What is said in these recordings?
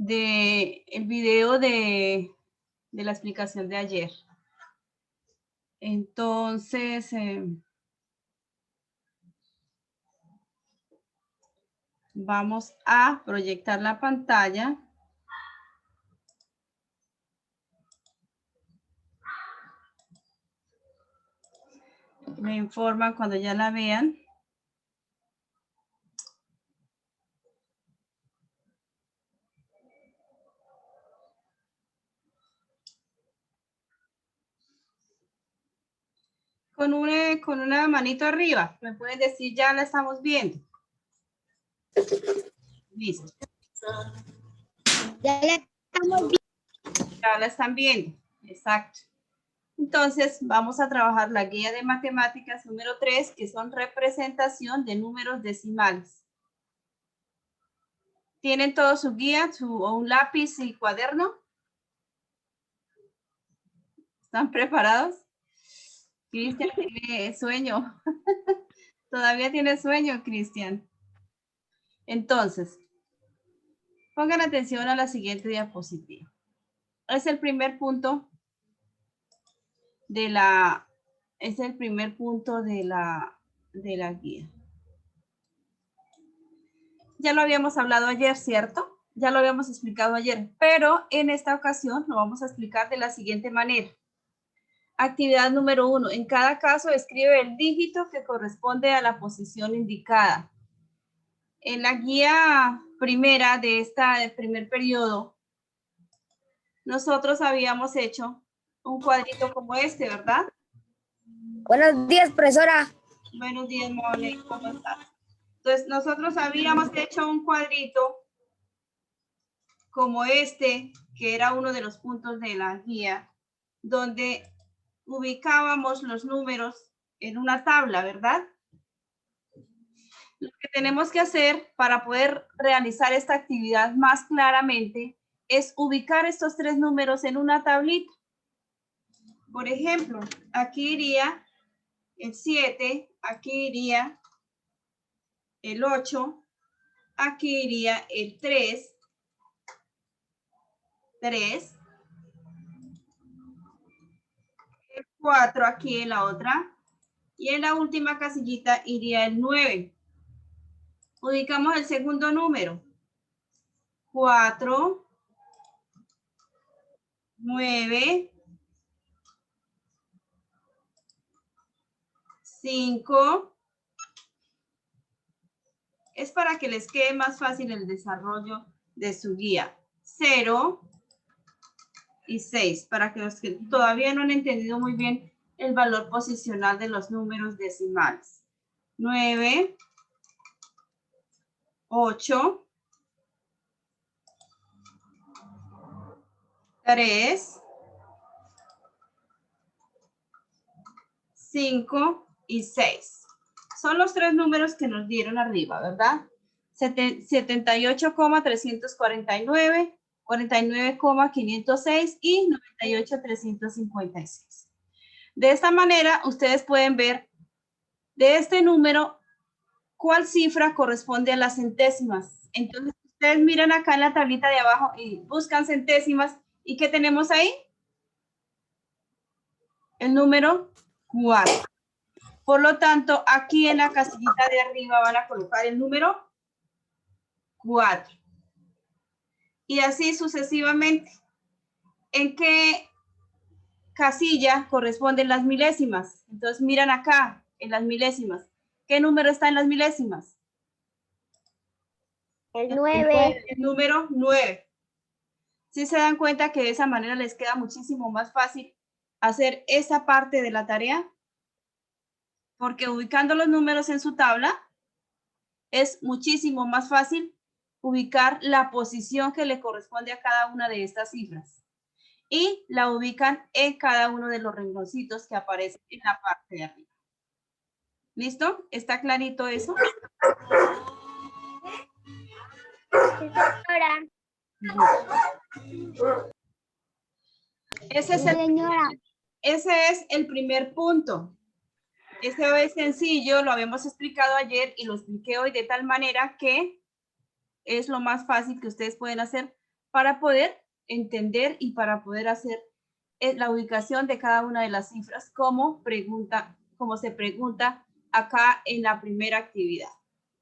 el video de la explicación de ayer. Entonces, vamos a proyectar la pantalla. Me informan cuando ya la vean. Con una manito arriba. Me pueden decir, ya la estamos viendo. Listo. Ya la estamos viendo. Ya la están viendo. Exacto. Entonces, vamos a trabajar la guía de matemáticas número 3, que son representación de números decimales. ¿Tienen todo su guía, un lápiz y cuaderno? ¿Están preparados? Cristian tiene sueño. Todavía tiene sueño, Cristian. Entonces, pongan atención a la siguiente diapositiva. Es el primer punto de la guía. Ya lo habíamos hablado ayer, ¿cierto? Ya lo habíamos explicado ayer, pero en esta ocasión lo vamos a explicar de la siguiente manera. Actividad número 1. En cada caso, escribe el dígito que corresponde a la posición indicada. En la guía primera del primer periodo, nosotros habíamos hecho un cuadrito como este, ¿verdad? Buenos días, profesora. Buenos días, Mone, ¿cómo estás? Entonces, nosotros habíamos hecho un cuadrito como este, que era uno de los puntos de la guía, donde ubicábamos los números en una tabla, ¿verdad? Lo que tenemos que hacer para poder realizar esta actividad más claramente es ubicar estos tres números en una tablita. Por ejemplo, aquí iría el 7, aquí iría el 8, aquí iría el 3, el 4 aquí en la otra, y en la última casillita iría el 9. Ubicamos el segundo número. 4, 9, 5. Es para que les quede más fácil el desarrollo de su guía. 0 y 6, para que los que todavía no han entendido muy bien el valor posicional de los números decimales. 9, 8, 3, 5 y 6. Son los tres números que nos dieron arriba, ¿verdad? 78,349, 49,506 y 98,356. De esta manera, ustedes pueden ver de este número cuál cifra corresponde a las centésimas. Entonces, ustedes miran acá en la tablita de abajo y buscan centésimas. ¿Y qué tenemos ahí? El número 4. Por lo tanto, aquí en la casillita de arriba van a colocar el número 4. Y así sucesivamente. ¿En qué casilla corresponden las milésimas? Entonces, miran acá en las milésimas. ¿Qué número está en las milésimas? El 9. El número 9. ¿Sí se dan cuenta que de esa manera les queda muchísimo más fácil hacer esa parte de la tarea? Porque ubicando los números en su tabla, es muchísimo más fácil ubicar la posición que le corresponde a cada una de estas cifras. Y la ubican en cada uno de los rengloncitos que aparecen en la parte de arriba. ¿Listo? ¿Está clarito eso? Señora. Ese es el primer punto. Ese es sencillo, lo habíamos explicado ayer y lo expliqué hoy de tal manera que es lo más fácil que ustedes pueden hacer para poder entender y para poder hacer la ubicación de cada una de las cifras como se pregunta acá en la primera actividad.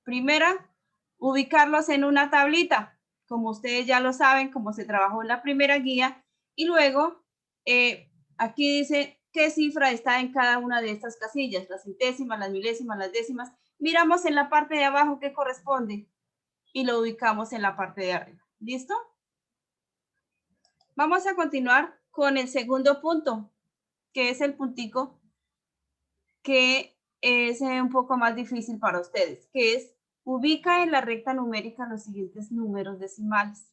Primera, ubicarlos en una tablita, como ustedes ya lo saben, como se trabajó en la primera guía, y luego aquí dice qué cifra está en cada una de estas casillas, las centésimas, las milésimas, las décimas. Miramos en la parte de abajo qué corresponde y lo ubicamos en la parte de arriba. ¿Listo? Vamos a continuar con el segundo punto, que es el puntico que es un poco más difícil para ustedes, que es ubica en la recta numérica los siguientes números decimales.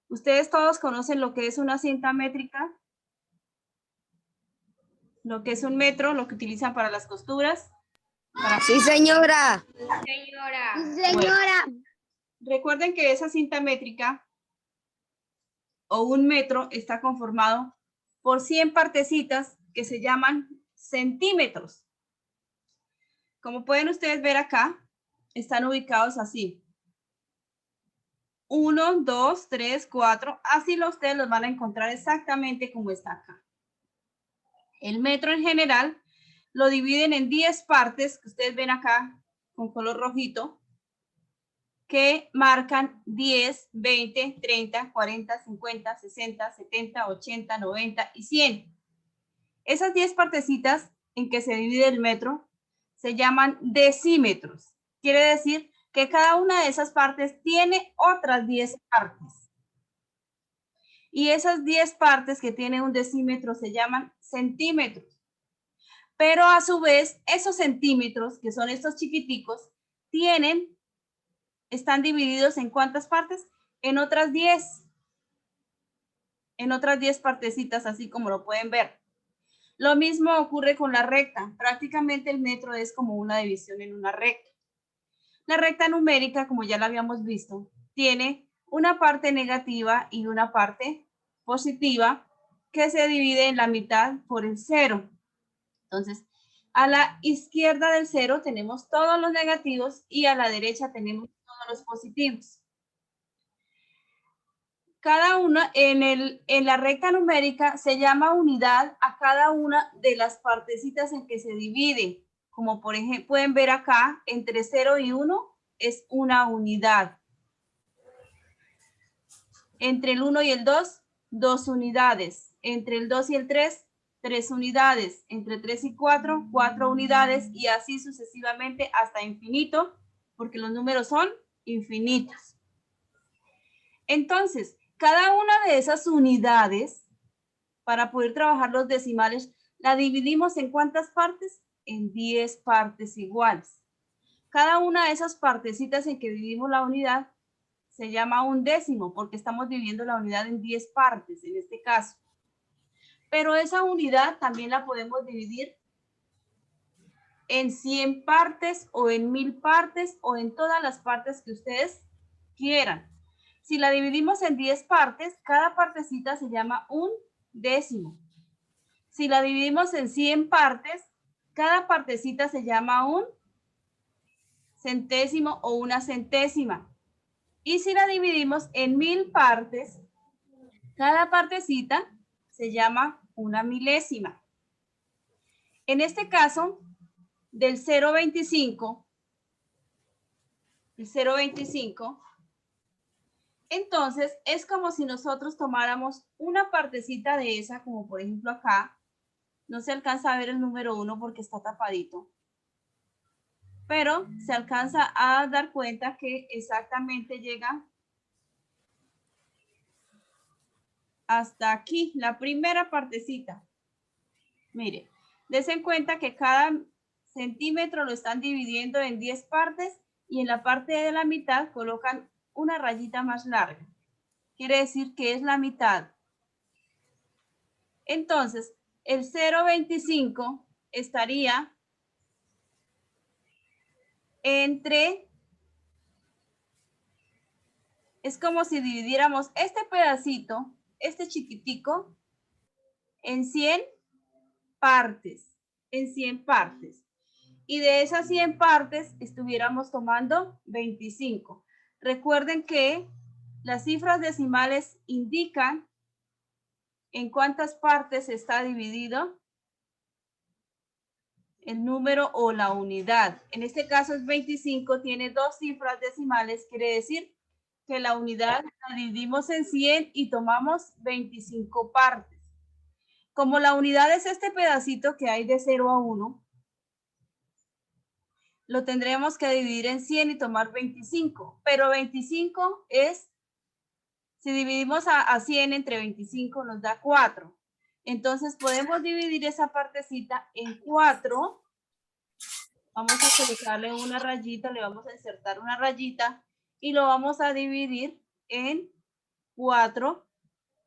Ustedes todos conocen lo que es una cinta métrica, lo que es un metro, lo que utilizan para las costuras. Sí, señora. Señora. Sí, señora. Bueno, recuerden que esa cinta métrica o un metro está conformado por 100 partecitas que se llaman centímetros. Como pueden ustedes ver acá, están ubicados así. 1, 2, 3, 4. Así ustedes los van a encontrar exactamente como está acá. El metro en general lo dividen en 10 partes que ustedes ven acá con color rojito, que marcan 10, 20, 30, 40, 50, 60, 70, 80, 90 y 100. Esas 10 partecitas en que se divide el metro se llaman decímetros. Quiere decir que cada una de esas partes tiene otras 10 partes. Y esas 10 partes que tiene un decímetro se llaman centímetros. Pero a su vez, esos centímetros, que son estos chiquiticos, están divididos en ¿cuántas partes? En otras 10. En otras 10 partecitas, así como lo pueden ver. Lo mismo ocurre con la recta. Prácticamente el metro es como una división en una recta. La recta numérica, como ya la habíamos visto, tiene una parte negativa y una parte positiva que se divide en la mitad por el cero. Entonces, a la izquierda del cero tenemos todos los negativos y a la derecha tenemos todos los positivos. Cada una en la recta numérica se llama unidad a cada una de las partecitas en que se divide. Como por ejemplo, pueden ver acá, entre 0 y 1 es una unidad. Entre el 1 y el 2, 2 unidades. Entre el 2 y el 3, 3 unidades. Entre 3 y 4, 4 unidades. Y así sucesivamente hasta infinito, porque los números son infinitos. Entonces, cada una de esas unidades, para poder trabajar los decimales, la dividimos en ¿cuántas partes? En 10 partes iguales. Cada una de esas partecitas en que dividimos la unidad se llama un décimo, porque estamos dividiendo la unidad en 10 partes, en este caso. Pero esa unidad también la podemos dividir en 100 partes o en 1000 partes o en todas las partes que ustedes quieran. Si la dividimos en 10 partes, cada partecita se llama un décimo. Si la dividimos en 100 partes, cada partecita se llama un centésimo o una centésima. Y si la dividimos en 1000 partes, cada partecita se llama una milésima. En este caso, del 0,25, el 0,25, entonces es como si nosotros tomáramos una partecita de esa, como por ejemplo acá. No se alcanza a ver el número 1 porque está tapadito. Pero se alcanza a dar cuenta que exactamente llega hasta aquí, la primera partecita. Mire, dense cuenta que cada centímetro lo están dividiendo en 10 partes y en la parte de la mitad colocan una rayita más larga. Quiere decir que es la mitad. Entonces, el 0,25 estaría entre... Es como si dividiéramos este pedacito, este chiquitico, en 100 partes, en 100 partes. Y de esas 100 partes estuviéramos tomando 25. Recuerden que Las cifras decimales indican en cuántas partes está dividido el número o la unidad. En este caso es 25, tiene dos cifras decimales, quiere decir que la unidad la dividimos en 100 y tomamos 25 partes. Como la unidad es este pedacito que hay de 0 a 1, lo tendremos que dividir en 100 y tomar 25, pero 25 es, si dividimos a 100 entre 25 nos da 4. Entonces podemos dividir esa partecita en 4. Vamos a colocarle una rayita, le vamos a insertar una rayita y lo vamos a dividir en 4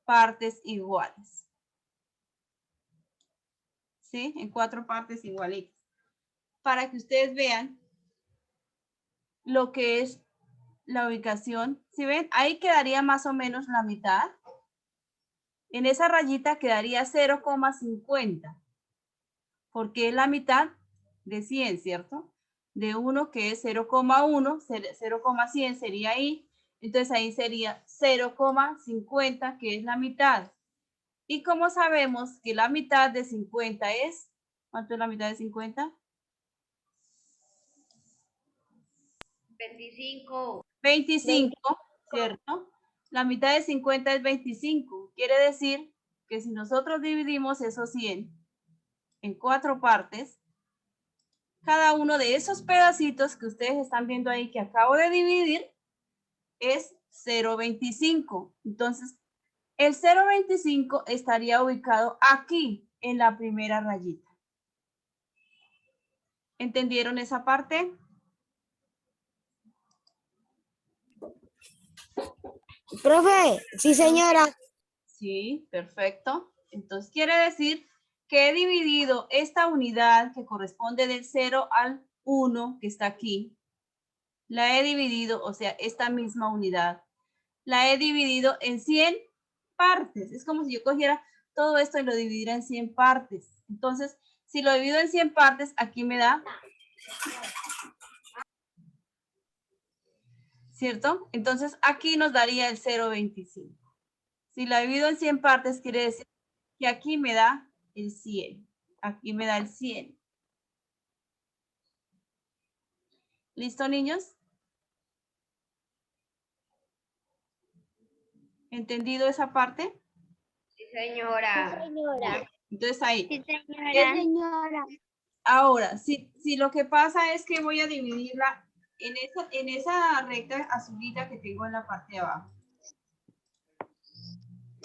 partes iguales. ¿Sí? En 4 partes igualitas. Para que ustedes vean lo que es la ubicación. ¿Sí ven? Ahí quedaría más o menos la mitad. En esa rayita quedaría 0,50. Porque es la mitad de 100, ¿cierto? De 1 que es 0,1, 0,100 sería ahí. Entonces ahí sería 0,50 que es la mitad. Y como sabemos que la mitad de 50 es, ¿cuánto es la mitad de 50? 25. 25, ¿cierto? La mitad de 50 es 25. Quiere decir que si nosotros dividimos esos 100 en 4 partes, cada uno de esos pedacitos que ustedes están viendo ahí que acabo de dividir es 0,25. Entonces, el 0,25 estaría ubicado aquí en la primera rayita. ¿Entendieron esa parte? Profe, sí, señora. Sí, perfecto. Entonces quiere decir que he dividido esta unidad que corresponde del 0 al 1 que está aquí. La he dividido, o sea, esta misma unidad, la he dividido en 100 partes. Es como si yo cogiera todo esto y lo dividiera en 100 partes. Entonces, si lo divido en 100 partes, aquí me da, ¿cierto? Entonces, aquí nos daría el 0,25. Si la divido en 100 partes, quiere decir que aquí me da el 100. Aquí me da el 100. ¿Listo, niños? ¿Entendido esa parte? Sí, señora. Sí, señora. Entonces ahí. Sí, señora. Es, ahora, si lo que pasa es que voy a dividirla en esa recta azulita que tengo en la parte de abajo.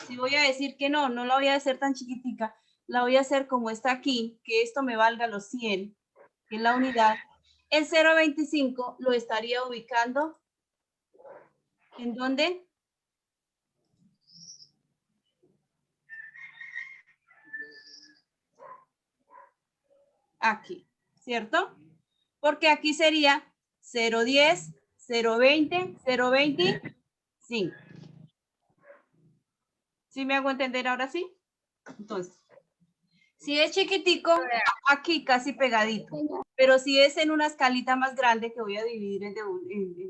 Si voy a decir que no la voy a hacer tan chiquitica, la voy a hacer como está aquí, que esto me valga los 100, que es la unidad. El 0,25 lo estaría ubicando, ¿en dónde? Aquí, ¿cierto? Porque aquí sería 0,10, 0,20, 0,25. ¿Sí me hago entender ahora sí? Entonces, si es chiquitico, aquí casi pegadito. Pero si es en una escalita más grande, que voy a dividir en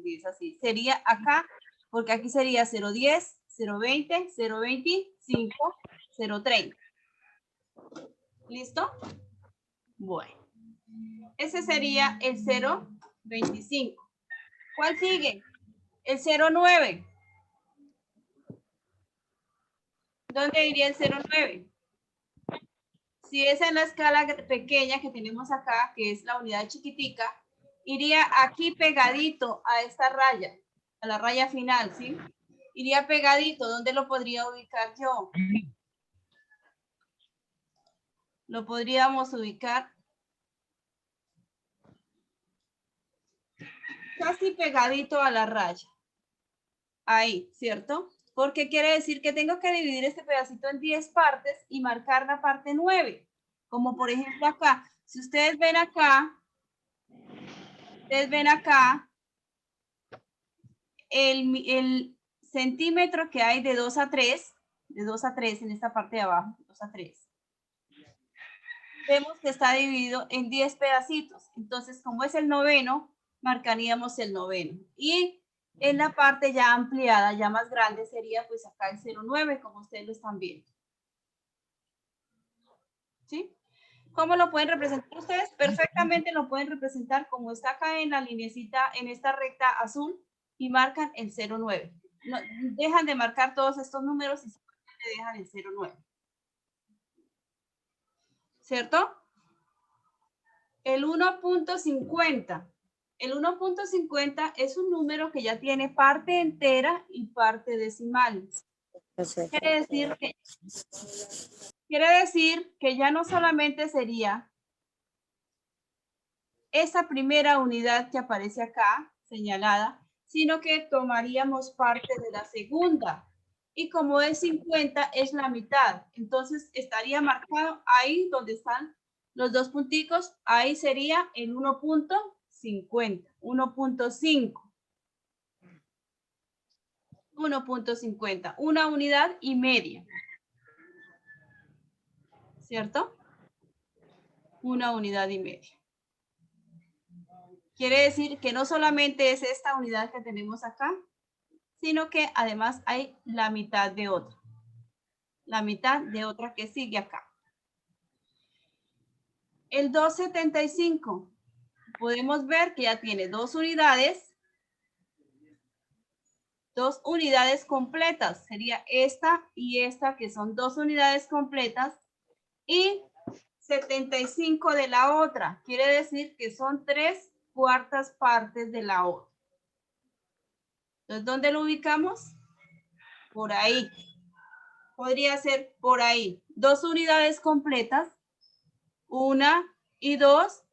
10 así, sería acá, porque aquí sería 0,10, 0,20, 0,25, 0,30. ¿Listo? Bueno. Ese sería el 0,25. ¿Cuál sigue? El 0,9. ¿Dónde iría el 0,9? Si es en la escala pequeña que tenemos acá, que es la unidad chiquitica, iría aquí pegadito a esta raya, a la raya final, ¿sí? Iría pegadito. ¿Dónde lo podría ubicar yo? Lo podríamos ubicar casi pegadito a la raya. Ahí, ¿cierto? Porque quiere decir que tengo que dividir este pedacito en 10 partes y marcar la parte 9. Como por ejemplo acá. Si ustedes ven acá, el centímetro que hay de 2 a 3, en esta parte de abajo, 2 a 3. Vemos que está dividido en 10 pedacitos. Entonces, como es el noveno, marcaríamos el noveno. Y En la parte ya ampliada, ya más grande, sería pues acá el 0,9, como ustedes lo están viendo. ¿Sí? ¿Cómo lo pueden representar ustedes? Perfectamente lo pueden representar como está acá en la linecita, en esta recta azul, y marcan el 0,9. No, dejan de marcar todos estos números y simplemente dejan el 0,9. ¿Cierto? El 1.50. El 1.50 es un número que ya tiene parte entera y parte decimal. Quiere decir que ya no solamente sería esa primera unidad que aparece acá, señalada, sino que tomaríamos parte de la segunda. Y como es 50, es la mitad. Entonces estaría marcado ahí donde están los dos punticos, ahí sería el 1.50, 1.5. 1.50, una unidad y media. ¿Cierto? Una unidad y media. Quiere decir que no solamente es esta unidad que tenemos acá, sino que además hay la mitad de otra. La mitad de otra que sigue acá. El 275, podemos ver que ya tiene dos unidades completas. Sería esta y esta, que son dos unidades completas, y 75 de la otra. Quiere decir que son 3/4 partes de la otra. Entonces, ¿dónde lo ubicamos? Por ahí. Podría ser por ahí. Dos unidades completas, 1 y 2,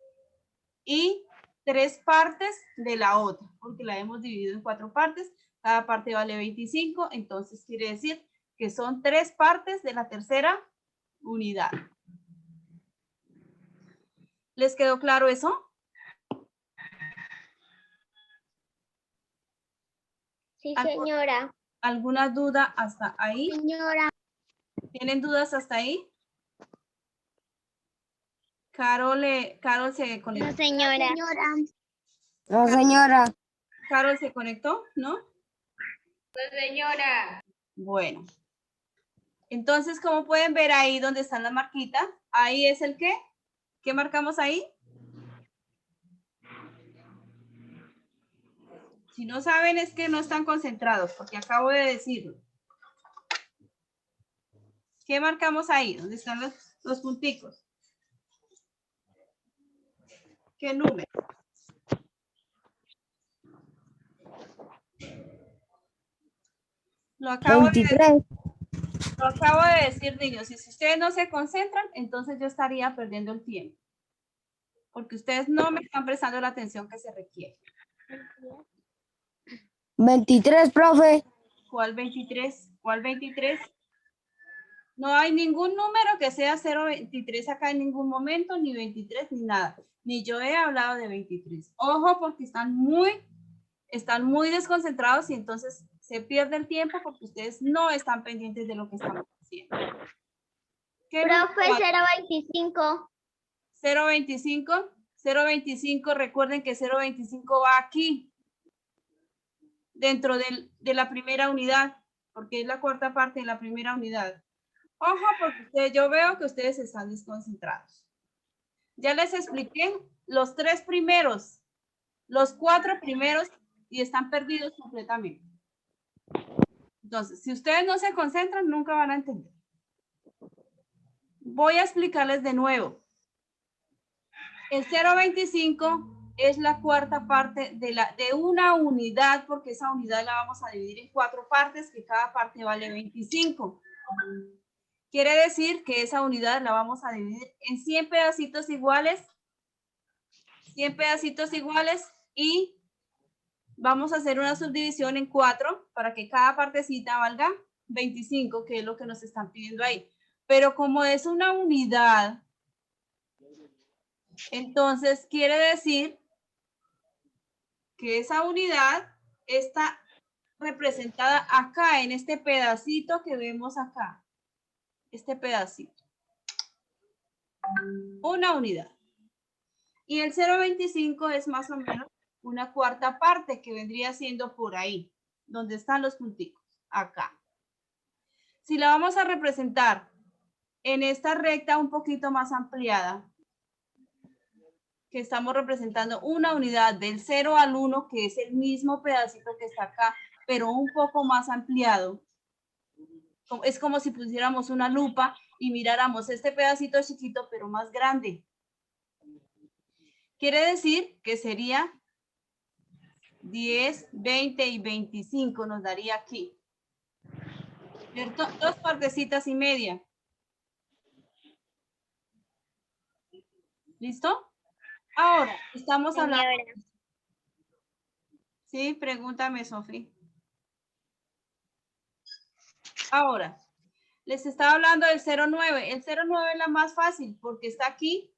y 3 partes de la otra, porque la hemos dividido en 4 partes. Cada parte vale 25, entonces quiere decir que son 3 partes de la tercera unidad. ¿Les quedó claro eso? Sí, señora. ¿Alguna duda hasta ahí? Señora. ¿Tienen dudas hasta ahí? Carol se conectó. No, señora. No, señora. Carol se conectó, ¿no? No, señora. Bueno. Entonces, como pueden ver ahí donde están las marquitas, ahí es el qué. ¿Qué marcamos ahí? Si no saben es que no están concentrados, porque acabo de decirlo. ¿Qué marcamos ahí? ¿Dónde están los punticos? ¿Qué número? Lo acabo 23. de decir, niños. Y si ustedes no se concentran, entonces yo estaría perdiendo el tiempo. Porque ustedes no me están prestando la atención que se requiere. 23, profe. ¿Cuál 23? ¿Cuál 23? No hay ningún número que sea 023 acá en ningún momento, ni 23, ni nada. Ni yo he hablado de 23. Ojo, porque están muy desconcentrados y entonces se pierde el tiempo porque ustedes no están pendientes de lo que estamos haciendo. Profe, 025. 025. 025, recuerden que 025 va aquí, dentro de la primera unidad, porque es la cuarta parte de la primera unidad. Ojo, porque yo veo que ustedes están desconcentrados. Ya les expliqué los 3 primeros, los 4 primeros, y están perdidos completamente. Entonces, si ustedes no se concentran, nunca van a entender. Voy a explicarles de nuevo. El 0.25 es la cuarta parte de una unidad, porque esa unidad la vamos a dividir en 4 partes, que cada parte vale 25. Quiere decir que esa unidad la vamos a dividir en 100 pedacitos iguales. 100 pedacitos iguales, y vamos a hacer una subdivisión en 4 para que cada partecita valga 25, que es lo que nos están pidiendo ahí. Pero como es una unidad, entonces quiere decir que esa unidad está representada acá, en este pedacito que vemos acá. Este pedacito. Una unidad. Y el 0.25 es más o menos una cuarta parte que vendría siendo por ahí, donde están los punticos, acá. Si la vamos a representar en esta recta un poquito más ampliada, que estamos representando una unidad del 0 al 1, que es el mismo pedacito que está acá, pero un poco más ampliado. Es como si pusiéramos una lupa y miráramos este pedacito chiquito, pero más grande. Quiere decir que sería 10, 20 y 25 nos daría aquí. ¿Cierto? 2 partecitas y media. ¿Listo? Ahora, estamos hablando... Sí, pregúntame, Sofía. Ahora, les estaba hablando del 0,9. El 0,9 es la más fácil porque está aquí.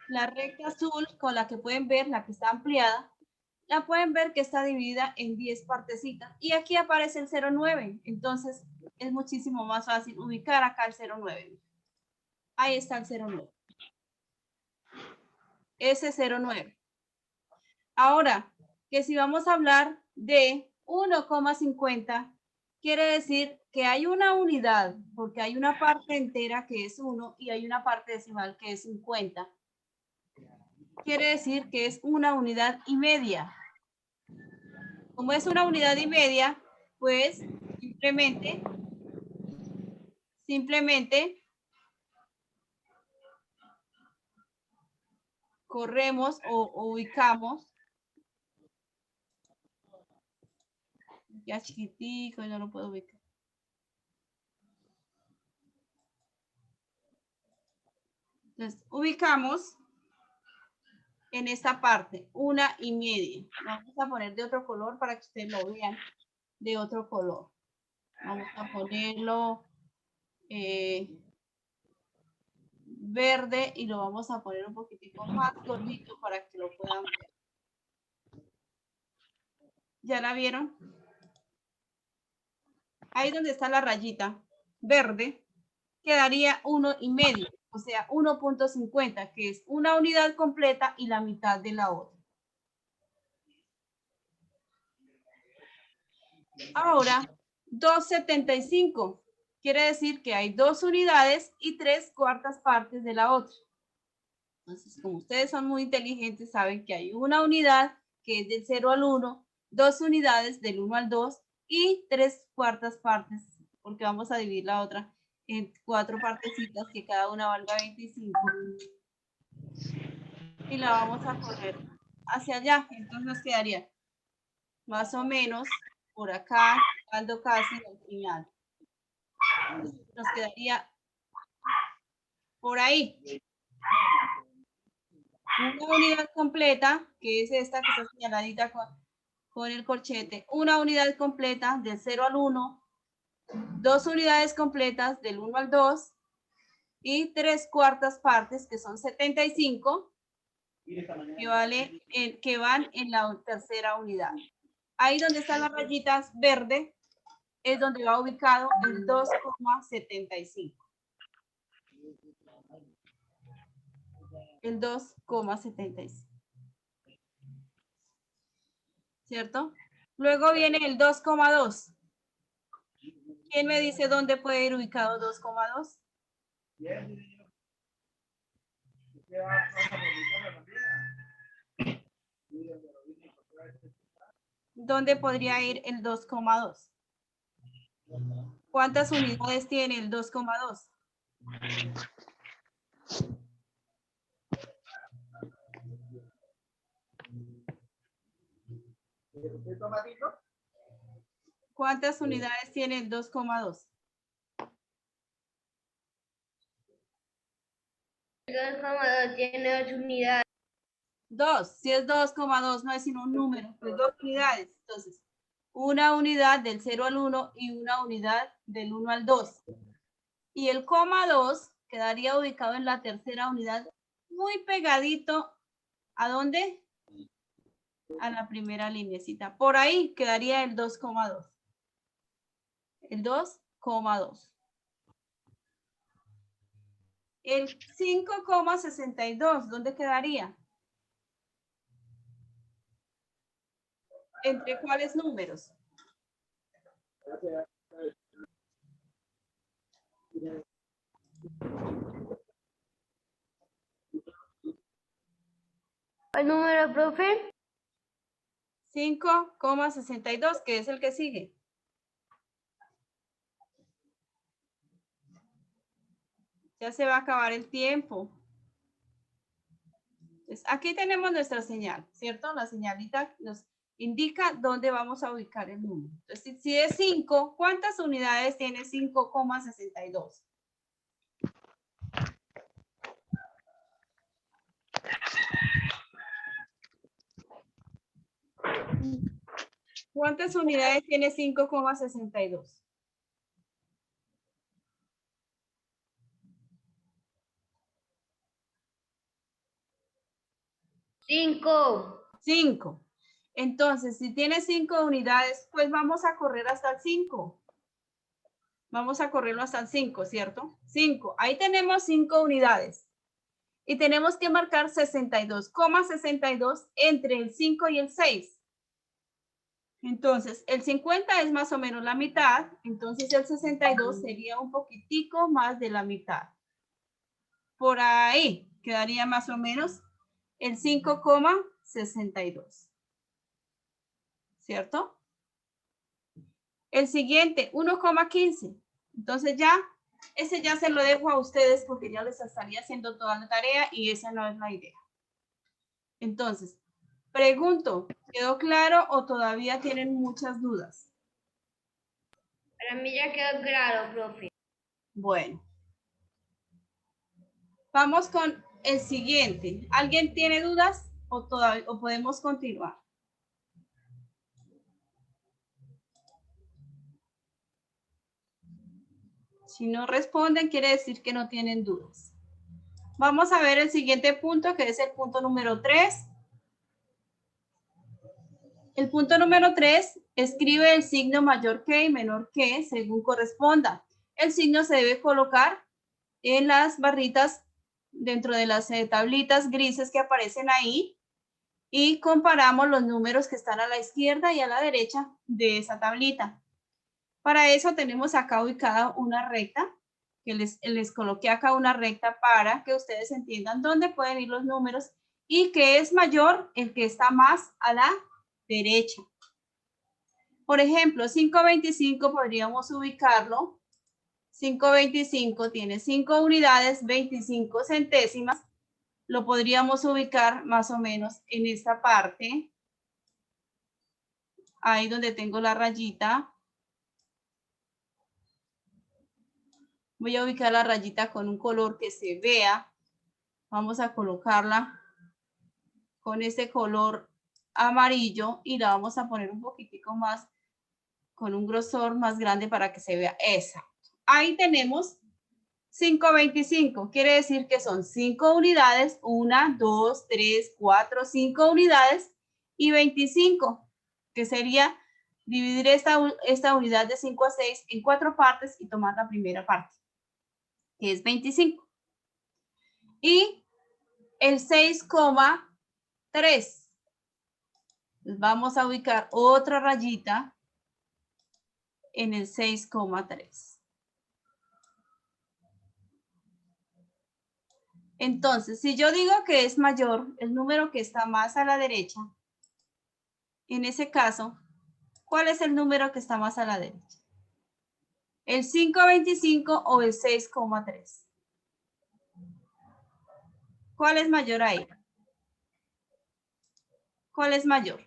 La recta azul con la que pueden ver, la que está ampliada, la pueden ver que está dividida en 10 partecitas. Y aquí aparece el 0,9. Entonces, es muchísimo más fácil ubicar acá el 0,9. Ahí está el 0,9. Ese 0,9. Ahora, que si vamos a hablar de 1,50, quiere decir que hay una unidad, porque hay una parte entera que es 1 y hay una parte decimal que es 50. Quiere decir que es una unidad y media. Como es una unidad y media, pues simplemente corremos o ubicamos. Ya chiquitico, yo no puedo ubicar. Entonces, ubicamos en esta parte, 1,5. Vamos a poner de otro color para que ustedes lo vean de otro color. Vamos a ponerlo verde y lo vamos a poner un poquitico más gordito para que lo puedan ver. ¿Ya la vieron? Ahí donde está la rayita verde, quedaría 1,5, o sea, 1,50, que es una unidad completa y la mitad de la otra. Ahora, 2,75 quiere decir que hay 2 unidades y 3 cuartas partes de la otra. Entonces, como ustedes son muy inteligentes, saben que hay una unidad que es del 0 al 1, 2 unidades del 1 al 2 y 3 cuartas partes, porque vamos a dividir la otra en 4 partecitas que cada una valga 25. Y la vamos a correr hacia allá. Entonces nos quedaría más o menos por acá, llegando casi al final. Nos quedaría por ahí. Una unidad completa, que es esta que está señaladita con el corchete. Una unidad completa del 0 al 1. 2 unidades completas del 1 al 2. Y 3 cuartas partes, que son 75, que van en la tercera unidad. Ahí donde están las rayitas verde es donde va ubicado el 2,75. El 2,75. ¿Cierto? Luego viene el 2,2. ¿Quién me dice dónde puede ir ubicado 2,2? ¿Dónde podría ir el 2,2? ¿Cuántas unidades tiene el 2,2? ¿Cuántas unidades tiene el 2,2? El 2,2 tiene 8 unidades. 2. Si es 2,2 no es sino un número, pues 2 unidades. Entonces, una unidad del 0 al 1 y una unidad del 1 al 2. Y el coma 2 quedaría ubicado en la tercera unidad, muy pegadito. ¿A dónde? A la primera lineecita. Por ahí quedaría el 2,2. El 2,2. El 5,62, ¿dónde quedaría? ¿Entre cuáles números? ¿El número, profe? 5,62, que es el que sigue. Ya se va a acabar el tiempo. Entonces, aquí tenemos nuestra señal, ¿cierto? La señalita nos indica dónde vamos a ubicar el número. Entonces, si es 5, ¿cuántas unidades tiene 5,62? ¿Cuántas unidades tiene 5,62? 5. 5. Entonces, si tiene 5 unidades, pues vamos a correr hasta el 5. Vamos a correrlo hasta el 5, ¿cierto? 5. Ahí tenemos 5 unidades. Y tenemos que marcar 62,62 entre el 5 y el 6. Entonces, el 50 es más o menos la mitad. Entonces, el 62 sería un poquitico más de la mitad. Por ahí quedaría más o menos el 5,62. ¿Cierto? El siguiente, 1,15. Entonces ya, ese ya se lo dejo a ustedes porque ya les estaría haciendo toda la tarea y esa no es la idea. Entonces, pregunto, ¿quedó claro o todavía tienen muchas dudas? Para mí ya quedó claro, profe. Bueno. Vamos con el siguiente. ¿Alguien tiene dudas o podemos continuar? Si no responden, quiere decir que no tienen dudas. Vamos a ver el siguiente punto, que es el punto número 3. El punto número 3, escribe el signo mayor que y menor que según corresponda. El signo se debe colocar en las barritas dentro de las tablitas grises que aparecen ahí y comparamos los números que están a la izquierda y a la derecha de esa tablita. Para eso tenemos acá ubicada una recta, que les coloqué acá una recta para que ustedes entiendan dónde pueden ir los números y que es mayor el que está más a la derecha. Por ejemplo, 525 podríamos ubicarlo. 525 tiene 5 unidades, 25 centésimas. Lo podríamos ubicar más o menos en esta parte. Ahí donde tengo la rayita. Voy a ubicar la rayita con un color que se vea. Vamos a colocarla con este color amarillo y la vamos a poner un poquitico más con un grosor más grande para que se vea esa. Ahí tenemos 525. Quiere decir que son 5 unidades. 1, 2, 3, 4, 5 unidades y 25, que sería dividir esta unidad de 5 a 6 en 4 partes y tomar la primera parte, que es 25. Y el 6,3. Vamos a ubicar otra rayita en el 6,3. Entonces, si yo digo que es mayor el número que está más a la derecha, en ese caso, ¿cuál es el número que está más a la derecha? ¿El 5,25 o el 6,3? ¿Cuál es mayor ahí? ¿Cuál es mayor?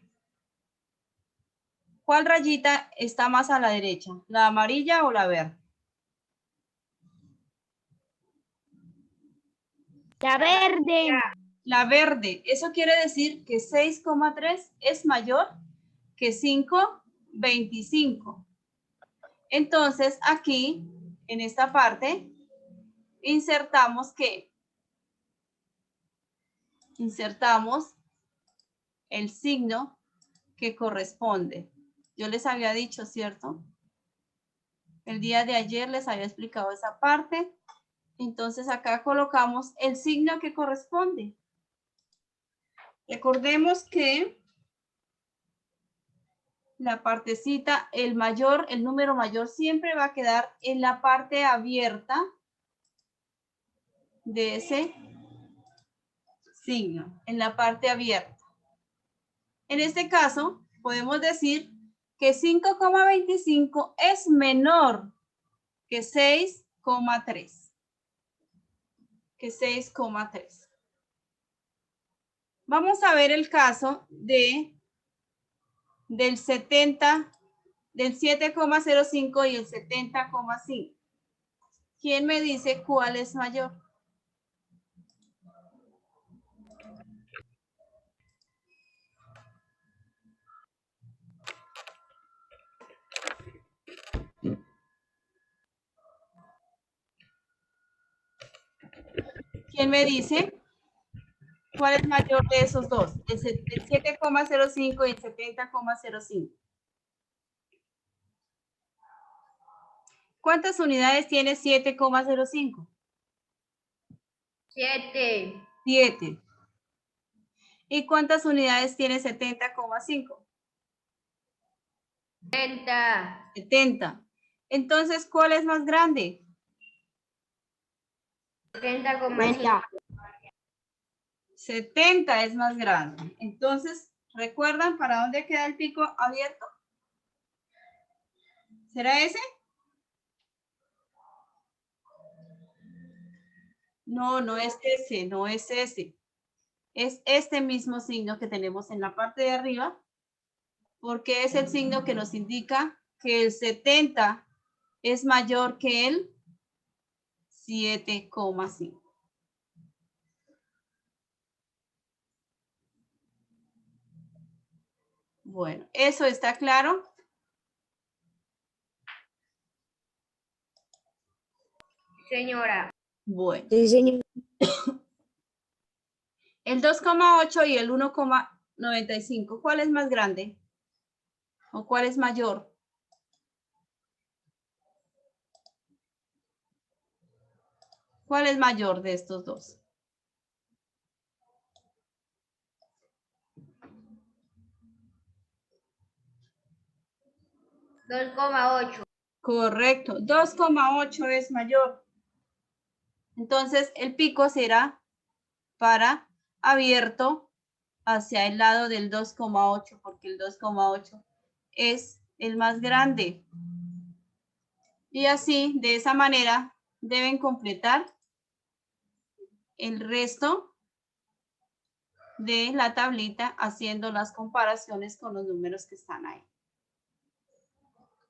¿Cuál rayita está más a la derecha? ¿La amarilla o la verde? La verde. La verde. Eso quiere decir que 6,3 es mayor que 5,25. Entonces, aquí, en esta parte, insertamos ¿qué? Insertamos el signo que corresponde. Yo les había dicho, ¿cierto? El día de ayer les había explicado esa parte. Entonces acá colocamos el signo que corresponde. Recordemos que la partecita, el número mayor siempre va a quedar en la parte abierta de ese signo, en la parte abierta. En este caso, podemos decir que 5,25 es menor que 6,3. Que 6,3. Vamos a ver el caso del 7,05 y el 70,5. ¿Quién me dice cuál es mayor? ¿Quién me dice cuál es mayor de esos dos? El 7,05 y el 70,05. ¿Cuántas unidades tiene 7,05? 7. 7. ¿Y cuántas unidades tiene 70,5? 30. 70. Entonces, ¿cuál es más grande? 70,5. 70 es más grande. Entonces, ¿recuerdan para dónde queda el pico abierto? ¿Será ese? No, no es ese, no es ese. Es este mismo signo que tenemos en la parte de arriba, porque es el signo que nos indica que el 70 es mayor que el 7,5. Bueno, ¿eso está claro? Señora. Bueno. Sí, señor. El 2,8 y el 1,95, ¿cuál es más grande? ¿O cuál es mayor? ¿Cuál es mayor de estos dos? $2,8. Correcto, 2,8 es mayor. Entonces, el pico será para abierto hacia el lado del 2,8, porque el 2,8 es el más grande. Y así, de esa manera, deben completar el resto de la tablita haciendo las comparaciones con los números que están ahí.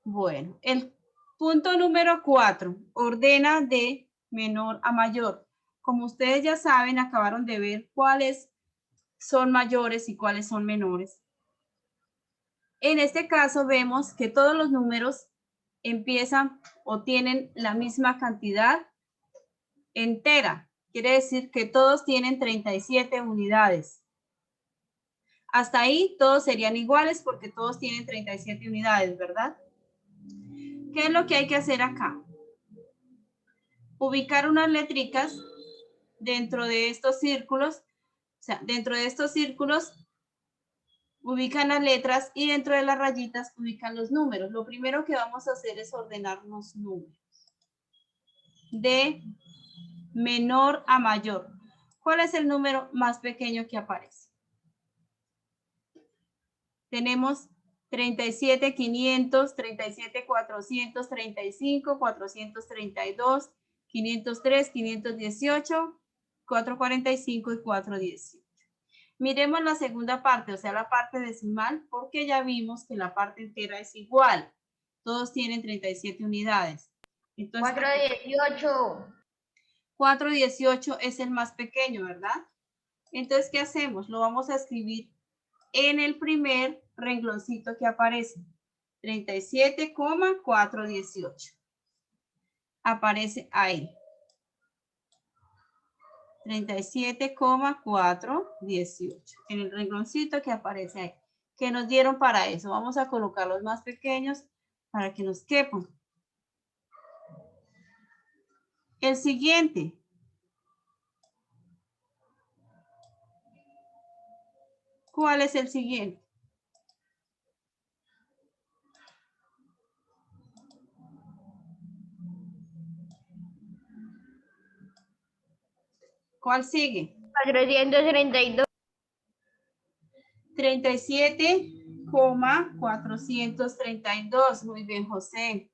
Bueno, el punto número 4, ordena de menor a mayor. Como ustedes ya saben, acabaron de ver cuáles son mayores y cuáles son menores. En este caso vemos que todos los números empiezan o tienen la misma cantidad entera. Quiere decir que todos tienen 37 unidades. Hasta ahí todos serían iguales porque todos tienen 37 unidades, ¿verdad? ¿Qué es lo que hay que hacer acá? Ubicar unas letricas dentro de estos círculos. O sea, dentro de estos círculos ubican las letras y dentro de las rayitas ubican los números. Lo primero que vamos a hacer es ordenar los números. De menor a mayor. ¿Cuál es el número más pequeño que aparece? Tenemos 37,500, 37,435, 432, 503, 518, 445 y 418. Miremos la segunda parte, o sea, la parte decimal, porque ya vimos que la parte entera es igual. Todos tienen 37 unidades. Entonces, 418. 418 es el más pequeño, ¿verdad? Entonces, ¿qué hacemos? Lo vamos a escribir en el primer rengloncito que aparece. 37,418. Aparece ahí. 37,418. En el rengloncito que aparece ahí. Que nos dieron para eso. Vamos a colocar los más pequeños para que nos quepan. El siguiente. ¿Cuál es el siguiente? ¿Cuál sigue? 432. 37,432. Muy bien, José.